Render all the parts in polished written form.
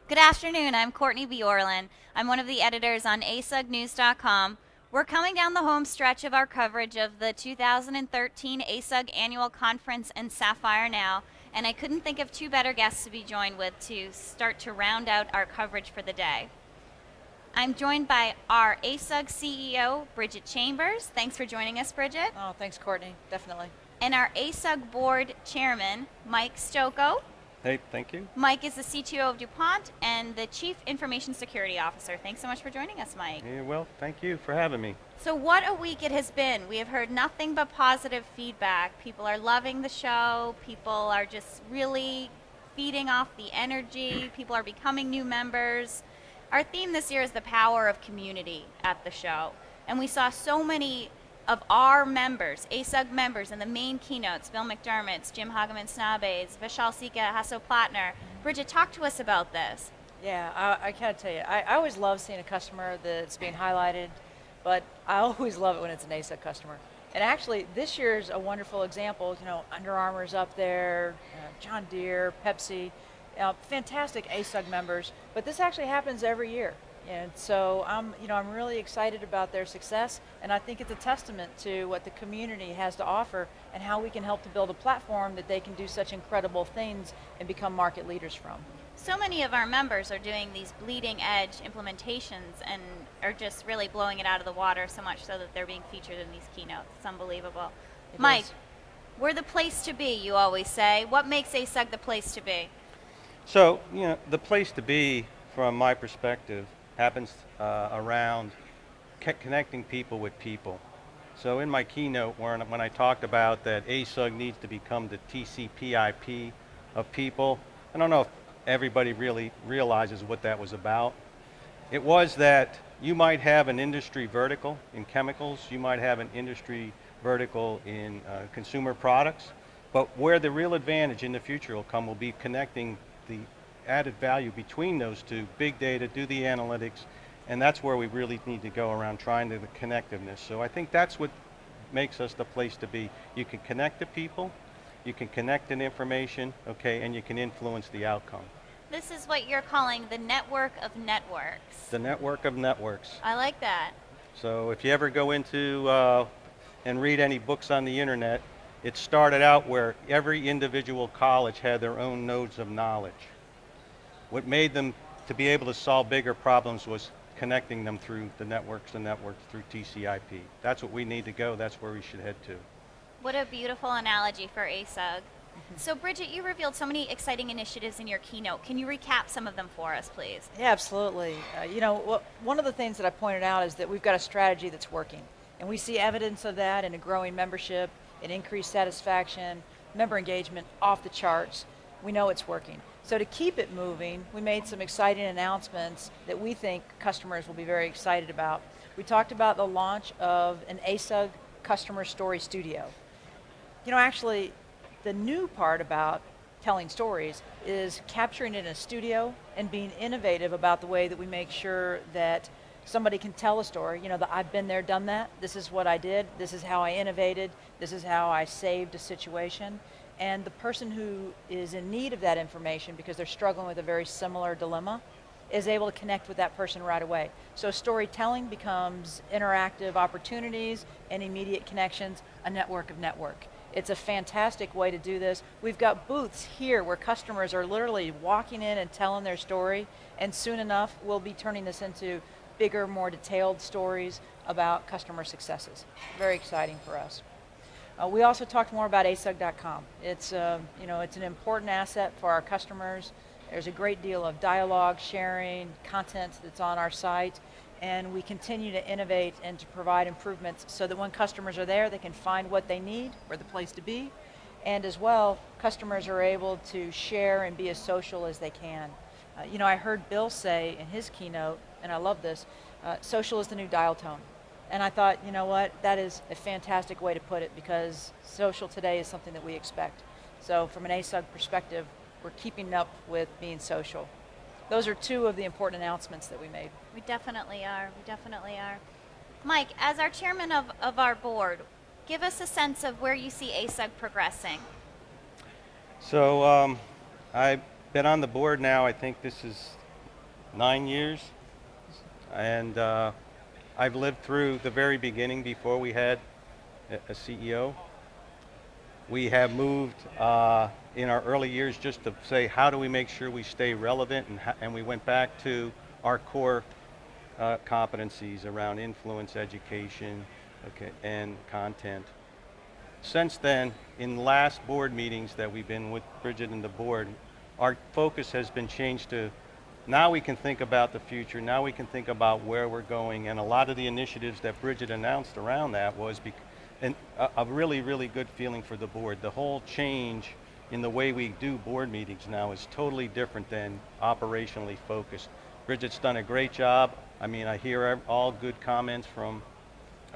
Good afternoon. I'm Courtney Bjorlin. I'm one of the editors on ASUGnews.com. We're coming down the home stretch of our coverage of the 2013 ASUG Annual Conference and Sapphire Now, and I couldn't think of two better guests to be joined with to start to round out our coverage for the day. I'm joined by our ASUG CEO, Bridgette Chambers. Thanks for joining us, Bridgette. Oh, thanks, Courtney. Definitely. And our ASUG Board Chairman, Mike Stoko. Hey, thank you. Mike is the CTO of DuPont and the Chief Information Security Officer. Thanks so much for joining us, Mike. Yeah, well, thank you for having me. So what a week it has been. We have heard nothing but positive feedback. People are loving the show. People are just really feeding off the energy. People are becoming new members. Our theme this year is the power of community at the show. And we saw so many of our members, ASUG members, in the main keynotes, Bill McDermott, Jim Hageman Snabes, Vishal Sikka, Hasso Plattner. Bridgette, talk to us about this. Yeah, I gotta tell you, I always love seeing a customer that's being highlighted, but I always love it when it's an ASUG customer. And actually, this year's a wonderful example. You know, Under Armour's up there, John Deere, Pepsi, fantastic ASUG members. But this actually happens every year. And so I'm really excited about their success, and I think it's a testament to what the community has to offer and how we can help to build a platform that they can do such incredible things and become market leaders from. So many of our members are doing these bleeding edge implementations and are just really blowing it out of the water, so much so that they're being featured in these keynotes. It's unbelievable. Mike, we're the place to be, you always say. What makes ASUG the place to be? So, the place to be, from my perspective, happens around connecting people with people. So in my keynote, when I talked about that ASUG needs to become the TCP/IP of people, I don't know if everybody really realizes what that was about. It was that you might have an industry vertical in chemicals, you might have an industry vertical in consumer products, but where the real advantage in the future will come will be connecting the added value between those two, big data, do the analytics, and that's where we really need to go around trying to the connectiveness. So I think that's what makes us the place to be. You can connect to people, you can connect an information, okay, and you can influence the outcome. This is what you're calling the network of networks. The network of networks. I like that. So if you ever go into and read any books on the internet, it started out where every individual college had their own nodes of knowledge. What made them to be able to solve bigger problems was connecting them through the networks through TCP/IP. That's what we need to go. That's where we should head to. What a beautiful analogy for ASUG. So Bridgette, you revealed so many exciting initiatives in your keynote. Can you recap some of them for us, please? Yeah, absolutely. One of the things that I pointed out is that we've got a strategy that's working. And we see evidence of that in a growing membership, in increased satisfaction, member engagement off the charts. We know it's working. So to keep it moving, we made some exciting announcements that we think customers will be very excited about. We talked about the launch of an ASUG Customer Story Studio. Actually, the new part about telling stories is capturing it in a studio and being innovative about the way that we make sure that somebody can tell a story. That I've been there, done that. This is what I did. This is how I innovated. This is how I saved a situation. And the person who is in need of that information because they're struggling with a very similar dilemma is able to connect with that person right away. So storytelling becomes interactive opportunities and immediate connections, a network of network. It's a fantastic way to do this. We've got booths here where customers are literally walking in and telling their story, and soon enough we'll be turning this into bigger, more detailed stories about customer successes. Very exciting for us. We also talked more about ASUG.com. It's an important asset for our customers. There's a great deal of dialogue, sharing, content that's on our site, and we continue to innovate and to provide improvements so that when customers are there, they can find what they need, we're the place to be, and as well, customers are able to share and be as social as they can. I heard Bill say in his keynote, and I love this, social is the new dial tone. And I thought, you know what, that is a fantastic way to put it because social today is something that we expect. So from an ASUG perspective, we're keeping up with being social. Those are two of the important announcements that we made. We definitely are. We definitely are. Mike, as our chairman of our board, give us a sense of where you see ASUG progressing. So I've been on the board now, I think this is 9 years, and I've lived through the very beginning before we had a CEO. We have moved in our early years just to say, how do we make sure we stay relevant, and we went back to our core competencies around influence, education, okay, and content. Since then, in the last board meetings that we've been with Bridgette and the board, our focus has been changed to, now we can think about the future, now we can think about where we're going, and a lot of the initiatives that Bridgette announced around that was a really, really good feeling for the board. The whole change in the way we do board meetings now is totally different than operationally focused. Bridgette's done a great job. I mean, I hear all good comments from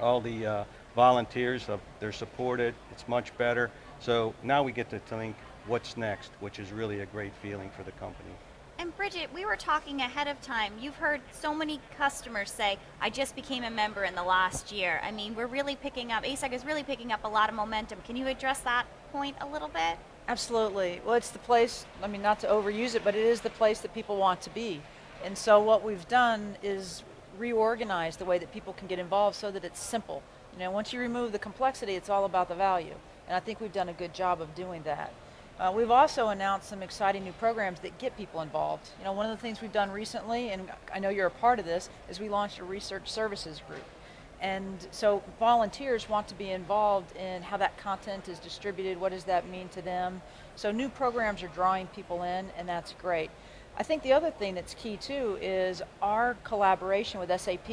all the volunteers. They're supported, it's much better. So now we get to think what's next, which is really a great feeling for the company. And Bridgette, we were talking ahead of time. You've heard so many customers say, I just became a member in the last year. I mean, we're really picking up, ASUG is really picking up a lot of momentum. Can you address that point a little bit? Absolutely. Well, it's the place, I mean, not to overuse it, but it is the place that people want to be. And so what we've done is reorganize the way that people can get involved so that it's simple. You know, once you remove the complexity, it's all about the value. And I think we've done a good job of doing that. We've also announced some exciting new programs that get people involved. You know, one of the things we've done recently, and I know you're a part of this, is we launched a research services group. And so volunteers want to be involved in how that content is distributed, what does that mean to them. So new programs are drawing people in, and that's great. I think the other thing that's key too is our collaboration with SAP.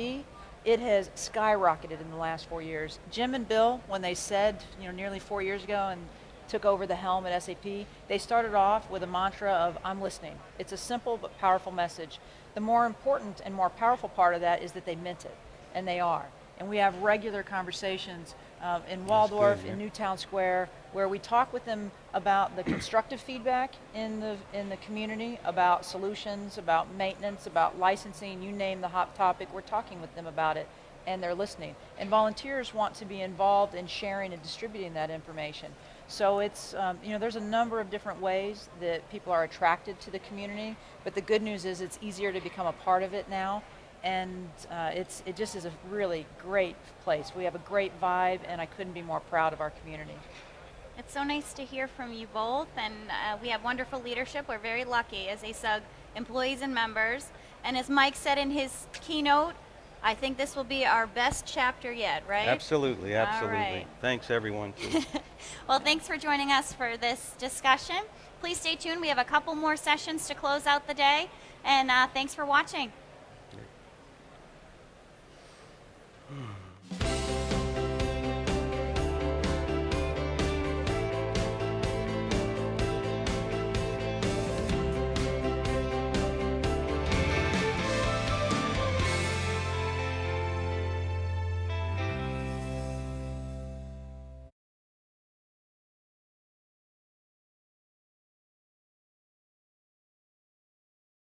It has skyrocketed in the last 4 years. Jim and Bill, when they said, you know, nearly 4 years ago and took over the helm at SAP, they started off with a mantra of, I'm listening. It's a simple but powerful message. The more important and more powerful part of that is that they meant it, and they are. And we have regular conversations in Waldorf, good, yeah. in Newtown Square, where we talk with them about the constructive feedback in the community, about solutions, about maintenance, about licensing, you name the hot topic, we're talking with them about it, and they're listening. And volunteers want to be involved in sharing and distributing that information. So it's, you know, there's a number of different ways that people are attracted to the community, but the good news is it's easier to become a part of it now. And it just is a really great place. We have a great vibe, and I couldn't be more proud of our community. It's so nice to hear from you both, and we have wonderful leadership. We're very lucky as ASUG employees and members. And as Mike said in his keynote, I think this will be our best chapter yet, right? Absolutely, absolutely. All right. Thanks everyone. Too. Well, thanks for joining us for this discussion. Please stay tuned. We have a couple more sessions to close out the day, and thanks for watching.